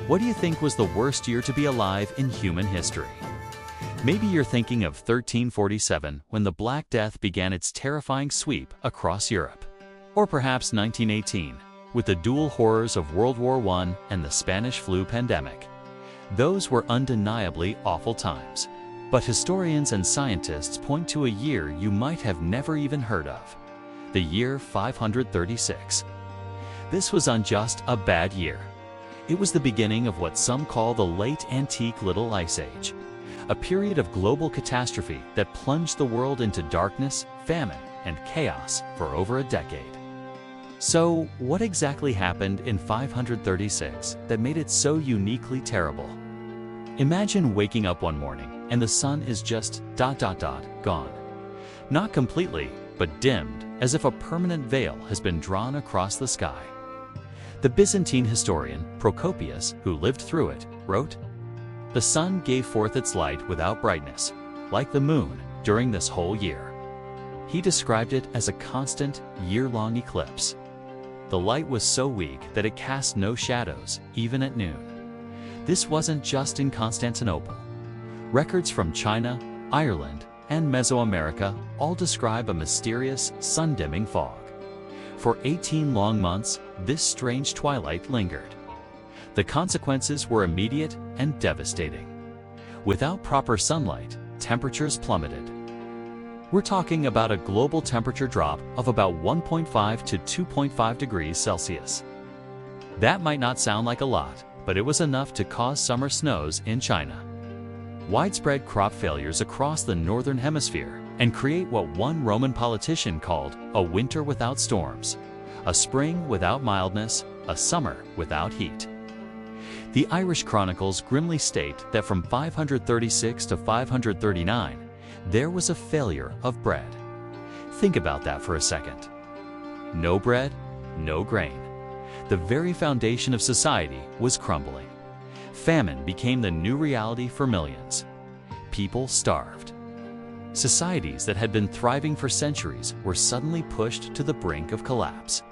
What do you think was the worst year to be alive in human history? Maybe you're thinking of 1347, when the Black Death began its terrifying sweep across Europe. Or perhaps 1918, with the dual horrors of World War I and the Spanish flu pandemic. Those were undeniably awful times. But historians and scientists point to a year you might have never even heard of. The year 536. This was not just a bad year. It was the beginning of what some call the late antique Little Ice Age, a period of global catastrophe that plunged the world into darkness, famine, and chaos for over a decade. So, what exactly happened in 536 that made it so uniquely terrible? Imagine waking up one morning and the sun is just ... gone. Not completely, but dimmed, as if a permanent veil has been drawn across the sky. The Byzantine historian Procopius, who lived through it, wrote, "The sun gave forth its light without brightness, like the moon, during this whole year." He described it as a constant, year-long eclipse. The light was so weak that it cast no shadows, even at noon. This wasn't just in Constantinople. Records from China, Ireland, and Mesoamerica all describe a mysterious, sun-dimming fog. For 18 long months, this strange twilight lingered. The consequences were immediate and devastating. Without proper sunlight, temperatures plummeted. We're talking about a global temperature drop of about 1.5 to 2.5 degrees Celsius. That might not sound like a lot, but it was enough to cause summer snows in China, widespread crop failures across the northern hemisphere, and create what one Roman politician called a winter without storms, a spring without mildness, a summer without heat. The Irish chronicles grimly state that from 536 to 539, there was a failure of bread. Think about that for a second. No bread, no grain. The very foundation of society was crumbling. Famine became the new reality for millions. People starved. Societies that had been thriving for centuries were suddenly pushed to the brink of collapse.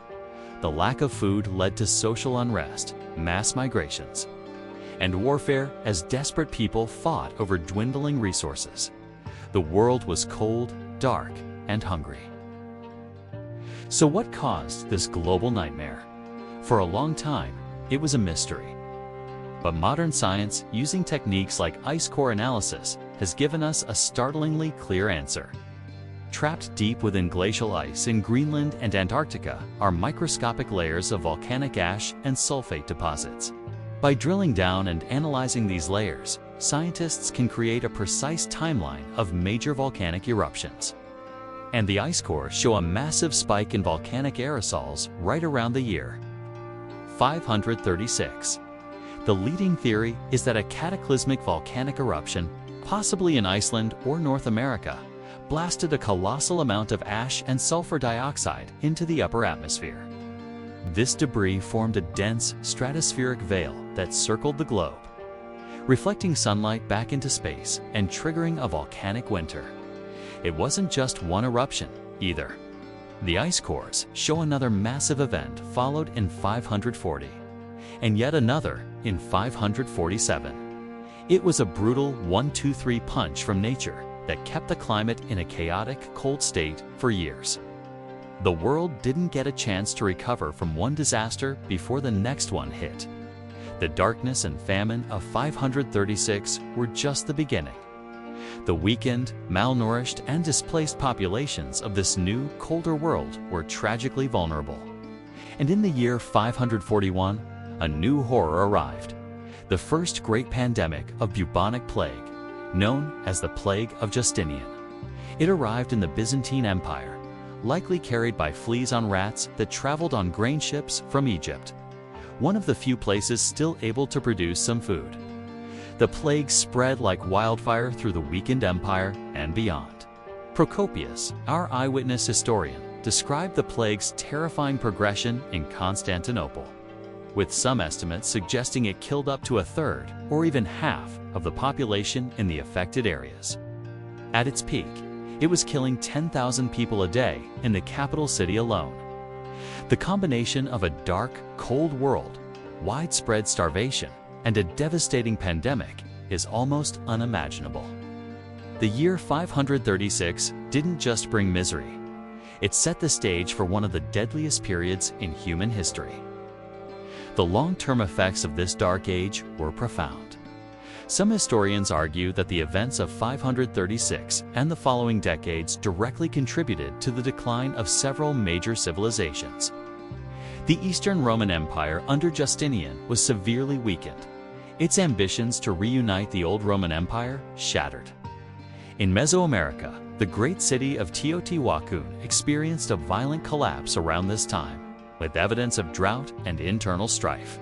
The lack of food led to social unrest, mass migrations, and warfare as desperate people fought over dwindling resources. The world was cold, dark, and hungry. So what caused this global nightmare? For a long time, it was a mystery. But modern science, using techniques like ice core analysis, has given us a startlingly clear answer. Trapped deep within glacial ice in Greenland and Antarctica are microscopic layers of volcanic ash and sulfate deposits. By drilling down and analyzing these layers, scientists can create a precise timeline of major volcanic eruptions. And the ice cores show a massive spike in volcanic aerosols right around the year 536. The leading theory is that a cataclysmic volcanic eruption, possibly in Iceland or North America, blasted a colossal amount of ash and sulfur dioxide into the upper atmosphere. This debris formed a dense, stratospheric veil that circled the globe, reflecting sunlight back into space and triggering a volcanic winter. It wasn't just one eruption, either. The ice cores show another massive event followed in 540, and yet another in 547. It was a brutal 1-2-3 punch from nature that kept the climate in a chaotic, cold state for years. The world didn't get a chance to recover from one disaster before the next one hit. The darkness and famine of 536 were just the beginning. The weakened, malnourished, and displaced populations of this new, colder world were tragically vulnerable. And in the year 541, a new horror arrived. The first great pandemic of bubonic plague, known as the Plague of Justinian. It arrived in the Byzantine Empire, likely carried by fleas on rats that traveled on grain ships from Egypt, one of the few places still able to produce some food. The plague spread like wildfire through the weakened empire and beyond. Procopius, our eyewitness historian, described the plague's terrifying progression in Constantinople, with some estimates suggesting it killed up to a third or even half of the population in the affected areas. At its peak, it was killing 10,000 people a day in the capital city alone. The combination of a dark, cold world, widespread starvation, and a devastating pandemic is almost unimaginable. The year 536 didn't just bring misery. It set the stage for one of the deadliest periods in human history. The long-term effects of this dark age were profound. Some historians argue that the events of 536 and the following decades directly contributed to the decline of several major civilizations. The Eastern Roman Empire under Justinian was severely weakened. Its ambitions to reunite the old Roman Empire shattered. In Mesoamerica, the great city of Teotihuacan experienced a violent collapse around this time, with evidence of drought and internal strife.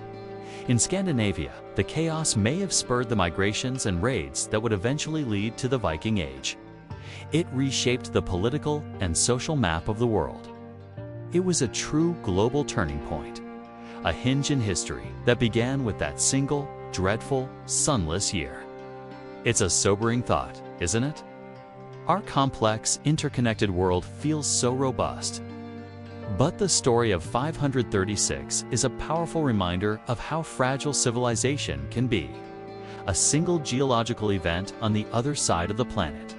In Scandinavia, the chaos may have spurred the migrations and raids that would eventually lead to the Viking Age. It reshaped the political and social map of the world. It was a true global turning point, a hinge in history that began with that single, dreadful, sunless year. It's a sobering thought, isn't it? Our complex, interconnected world feels so robust. But the story of 536 is a powerful reminder of how fragile civilization can be. A single geological event on the other side of the planet.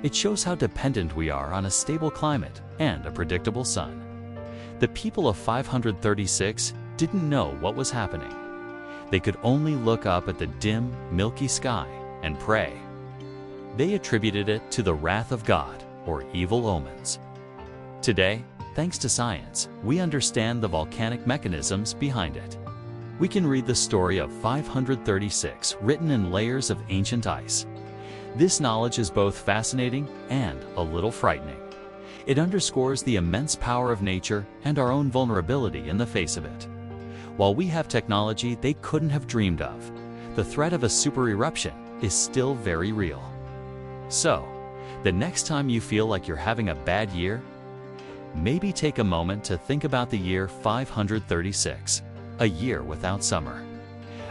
It shows how dependent we are on a stable climate and a predictable sun. The people of 536 didn't know what was happening. They could only look up at the dim, milky sky and pray. They attributed it to the wrath of God or evil omens. Today, thanks to science, we understand the volcanic mechanisms behind it. We can read the story of 536 written in layers of ancient ice. This knowledge is both fascinating and a little frightening. It underscores the immense power of nature and our own vulnerability in the face of it. While we have technology they couldn't have dreamed of, the threat of a super eruption is still very real. So, the next time you feel like you're having a bad year, maybe take a moment to think about the year 536, a year without summer,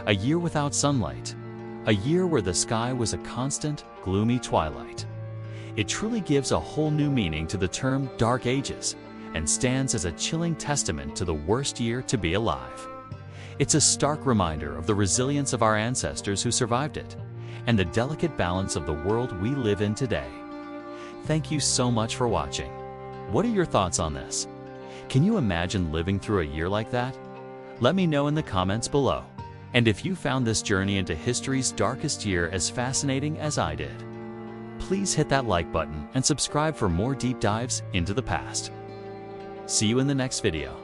a year without sunlight, a year where the sky was a constant, gloomy twilight. It truly gives a whole new meaning to the term Dark Ages and stands as a chilling testament to the worst year to be alive. It's a stark reminder of the resilience of our ancestors who survived it and the delicate balance of the world we live in today. Thank you so much for watching. What are your thoughts on this? Can you imagine living through a year like that? Let me know in the comments below. And if you found this journey into history's darkest year as fascinating as I did, please hit that like button and subscribe for more deep dives into the past. See you in the next video.